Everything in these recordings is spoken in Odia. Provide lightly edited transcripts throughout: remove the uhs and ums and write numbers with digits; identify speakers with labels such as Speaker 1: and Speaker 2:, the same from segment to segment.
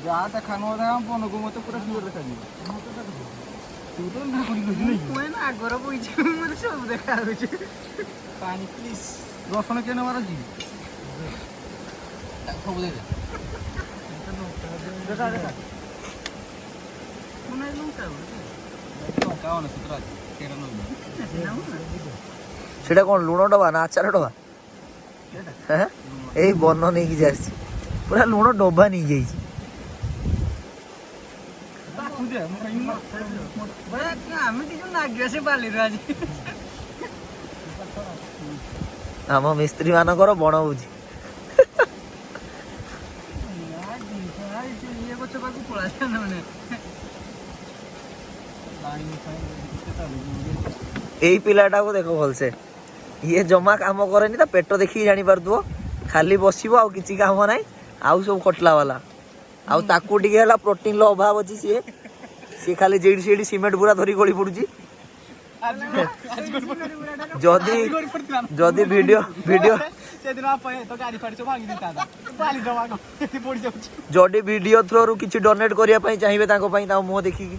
Speaker 1: ଯାହା ଦେଖା ନ ଦେଖା ମନକୁ ମତେ ପୁରା ସୁନ୍ଦର ଦେଖାଯିବ। ତୁ ତ ନା କରିଲୁ ଆଗର ବଇଛି ମତେ ସବୁ ଦେଖା ଯାଉଛି। ପାଣି ପ୍ଲିଜ ରସଣ କେନ ମାରୁଛି ସବୁ ଦେଇଦେ।
Speaker 2: সেটা কোন লুণ ডবা না আচার ডবা? হ্যাঁ এই বর্ণ নেইকি যাচ্ছি পুরা লুণ ডবা নিয়ে যাইছি। ଆମ ମିସ୍ତ୍ରୀ ମାନଙ୍କର ବଣ ବୁଝି ଏଇ ପିଲାଟାକୁ ଦେଖ ଭଲସେ, ଇଏ ଜମା କାମ କରେନି, ତା ପେଟ ଦେଖିକି ଜାଣିପାରୁଥିବ, ଖାଲି ବସିବ ଆଉ କିଛି କାମ ନାହିଁ, ଆଉ ସବୁ ଖଟଲା ବାଲା। ଆଉ ତାକୁ ଟିକେ ହେଲା ପ୍ରୋଟିନର ଅଭାବ ଅଛି, ସିଏ ଖାଲି ଯେଇଠି ସେଇଠି ସିମେଣ୍ଟ ପୁରା ଧରି ଗଳି ପଡୁଛି। ଯଦି ଯଦି ଭିଡିଓ ଯଦି ଭିଡିଓ ଥ୍ରୋରୁ କିଛି ଡୋନେଟ୍ କରିବା ପାଇଁ ଚାହିଁବେ ତାଙ୍କ ପାଇଁ, ତାଙ୍କ ମୁହଁ ଦେଖିକି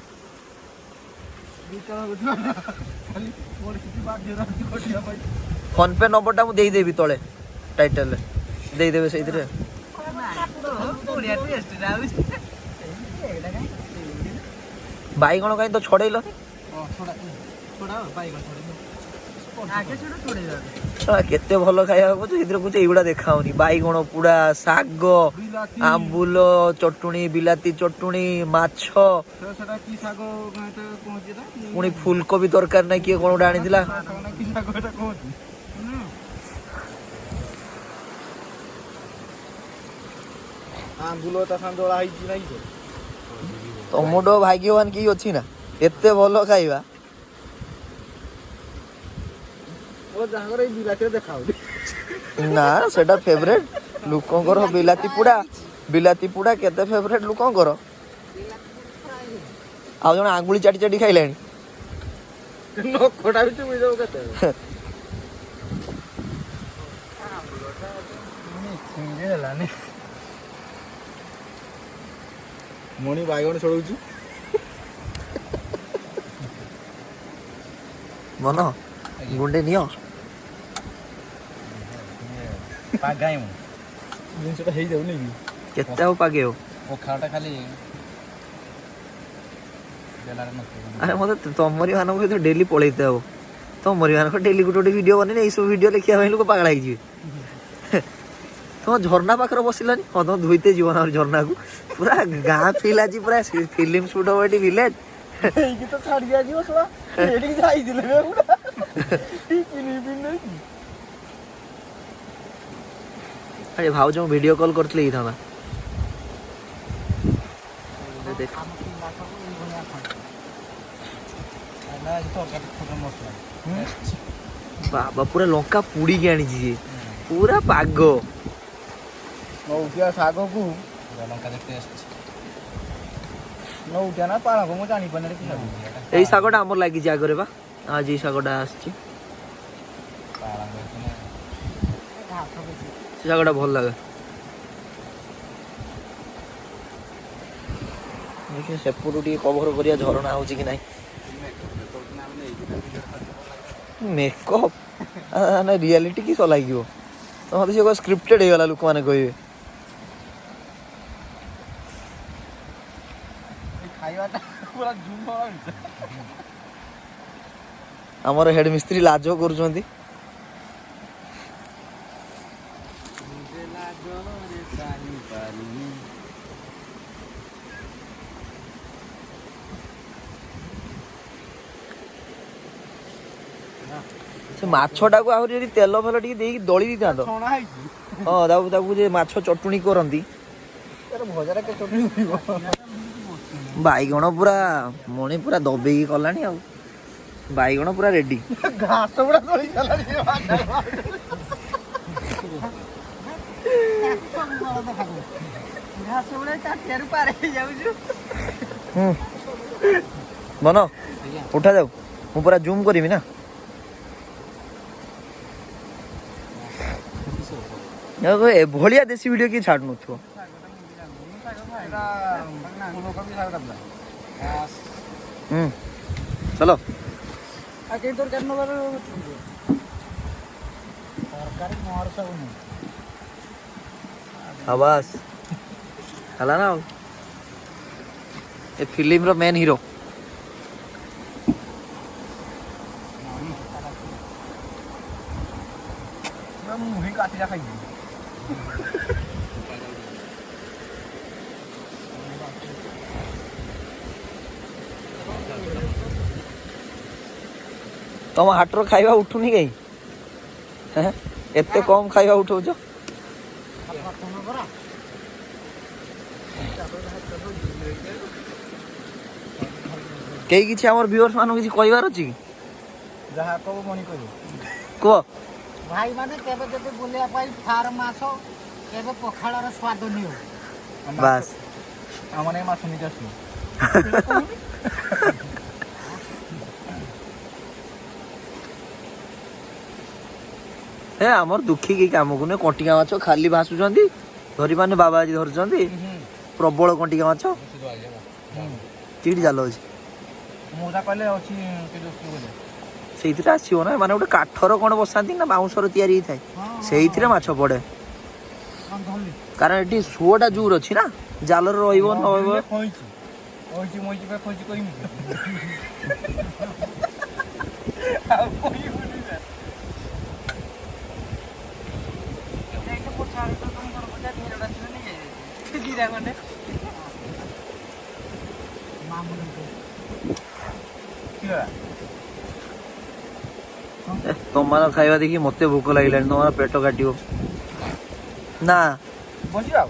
Speaker 2: ଫୋନ ପେ ନମ୍ବରଟା ମୁଁ ଦେଇଦେବି ତଳେ ଟାଇଟେଲରେ ଦେଇଦେବେ, ସେଇଥିରେ ବାଇଗଣ କାହିଁ ତ ଛଡେଇଲ? କେତେ ଭଲ ଖାଇବା କହୁଛୁ, ସେଥିରେ କହୁଛୁ ଏଇଗୁଡା ଦେଖାଉନି। ବାଇଗଣ ପୁଡା, ଶାଗ, ଆମ୍ବୁଲ ଚଟୁଣି, ବିଲାତି ଚଟୁଣି, ମାଛ, ପୁଣି ଫୁଲକୋବି ତରକାରୀ ନାଇଁ କିଏ କଣ ଗୋଟେ ଆଣିଥିଲା। ତମଠୁ ଭାଗ୍ୟବାନ କେହି ଅଛି ନା ଏତେ ଭଲ ଖାଇବା। ନା ସେଟା ଫେଭରେଟ ଲୋକଙ୍କର, ବିଲାତି ପୁଡା କେତେ ଫେଭରେଟ ଲୋକଙ୍କର। ଆଉ ଜଣେ ଆଙ୍ଗୁଳି ଚାଟି ଚାଟି ଖାଇଲାଣି।
Speaker 1: ମଣି ବାଇଗଣ ଛଡଉଛୁ
Speaker 2: ମନ ଗୁଣ୍ଡେ ନିଅ।
Speaker 1: ଜିନିଷଟା ହେଇଯାଉନି କି
Speaker 2: କେତେ ଆଉ ପାଗେଇବ
Speaker 1: ପଖାଳଟା ଖାଲି।
Speaker 2: ଆରେ ମତେ ତମରି ମାନଙ୍କ ସହିତ ଡେଲି ପଳେଇତେ ହବ। ତମରି ମାନଙ୍କ ଡେଲି ଗୋଟେ ଗୋଟେ ଭିଡିଓ ବନେଇଲେ ଏଇସବୁ ଭିଡିଓ ଲେଖିବା ପାଇଁ ଲୋକ ପାଗଳା ହେଇଯିବେ। ତମ ଝର୍ଣା ପାଖରେ ବସିଲାନି, ହଁ ତମ ଧୋଇତେ ଯିବ ନା ଝର୍ଣାକୁ। ପୁରା ଗାଁ ଫିଲ୍ ଆଜି, ପୁରା ଫିଲ୍ମ ସୁଟ୍ ହବ ଏଠି ଭିଲେଜ। ଆରେ ଭାଉଜଙ୍କୁ ଭିଡିଓ କଲ୍ କରିଥିଲେ ହେଇଥାନ୍ତା। ବାବା ପୁରା ଲଙ୍କା ପୁଡିକି ଆଣିଛି ସିଏ, ପୁରା ପାଗ।
Speaker 1: ନଉଟିଆ ଶାଗକୁ ଲଙ୍କା ଦେଖତେ ଆସିଛି। ନଉଟିଆ ନା ପାଳଙ୍ଗ ମୁଁ ଜାଣିପାରୁନି କି ଶାଗ।
Speaker 2: ଏଇ ଶାଗଟା ଆମର ଲାଗିଛି ଆଗରେ ବା, ଆଜି ଏଇ ଶାଗଟା ଆସିଛି। ସେ ଶାଗଟା ଭଲ ଲାଗେ। ସେପଟୁ ଟିକେ କଭର କରିବା ଝରଣା ହଉଛି କି ନାହିଁ। ମେକଅପ୍ ନା ରିଆଲିଟି କିସ ଲାଗିବ? ମତେ ସେ ସ୍କ୍ରିପ୍ଟେଡ୍ ହେଇଗଲା, ଲୋକମାନେ କହିବେ। ଆମର ହେଡ ମିସ୍ତ୍ରୀ ଲାଜ କରୁଛନ୍ତି। ସେ ମାଛଟାକୁ ଆହୁରି ଯଦି ତେଲ ଫେଲ ଟିକେ ଦେଇକି ଦଳି ଦେଇଥାନ୍ତ। ହଁ ତାକୁ ଯେ ମାଛ ଚଟୁଣି କରନ୍ତି। ବାଇଗଣ ପୁରା ମଣି ପୁରା ଦବେଇକି କଲାଣି ଆଉ। ବାଇଗଣ ପୁରା ରେଡି।
Speaker 1: ଘାସ ଗୁଡା ତୋଳି ଗଲାଣି। ଘାସ ଗୁଡା ତାଟିଆରୁ ପାର ହେଇଯାଉଛୁ।
Speaker 2: ମନ ଉଠା ଯାଉ, ମୁଁ ପୁରା ଜୁମ୍ କରିବି ନା। ଏଭଳିଆ ଦେଶୀ ଭିଡିଓ କିଏ ଛାଡୁ ନଥିବ।
Speaker 1: ଫୁଲକୋବି ଶାଗ ଡାବଲା
Speaker 2: চলো
Speaker 1: ଆଉ କେହି ତରକାରୀ ନେବାର ତରକାରୀ ମୋର ସବୁ ନୁହେଁ
Speaker 2: ଆବାସ ହେଲା ନା ଆଉ ଏ ଫିଲ୍ମର ମେନ୍ ହିରୋ
Speaker 1: ମୁଁ ହିଁ କାଟିଲା ଖାଇବି
Speaker 2: ତମ ହାଟର ଖାଇବା ଉଠୁନି କାହିଁ ଏତେ କମ ଖାଇବା ଉଠଉଛ କେହି କିଛି ଆମର ଭିଉଅର୍ସ ମାନଙ୍କୁ କିଛି କହିବାର ଅଛି କି
Speaker 1: ଯାହା କବୁ ମଣି କରିବ
Speaker 2: କୁହ
Speaker 3: ଭାଇମାନେ କେବେ ଯଦି ବୁଲିବା ପାଇଁ ଫାର୍ମ ଆସ କେବେ ପଖାଳର ସ୍ୱାଦ ନିଅ
Speaker 2: ବାସ୍
Speaker 1: ଆମର ଏ ମାଛ ନେଇକି ଆସିବ
Speaker 2: ହେ ଆମର ଦୁଃଖୀ କେହି କାମକୁ ନୁହେଁ କଣ୍ଟିକା ମାଛ ଖାଲି ଭାସୁଛନ୍ତି ଧରି ମାନେ ବାବା ଆଜି ଧରିଛନ୍ତି ପ୍ରବଳ କଣ୍ଟିକା ମାଛ ଚିଡ଼ି ଜାଲ ଅଛି
Speaker 1: ମୁଁ ଯାହା କହିଲେ ଅଛି ବୋଲି
Speaker 2: ସେଇଥିରେ ଆସିବ ନା ମାନେ ଗୋଟେ କାଠର କ'ଣ ବସାନ୍ତି ନା ବାଉଁଶର ତିଆରି ହେଇଥାଏ ସେଇଥିରେ ମାଛ ପଡେ କାରଣ ଏଠି ସୁଅଟା ଜୋର ଅଛି ନା ଜାଲରେ ରହିବ ନ ରହିବ ତମର ଖାଇବା ଦେଖି ମତେ ଭୋକ ଲାଗିଲାଣି ତମର ପେଟ କାଟିବ ନା
Speaker 1: ବସିବା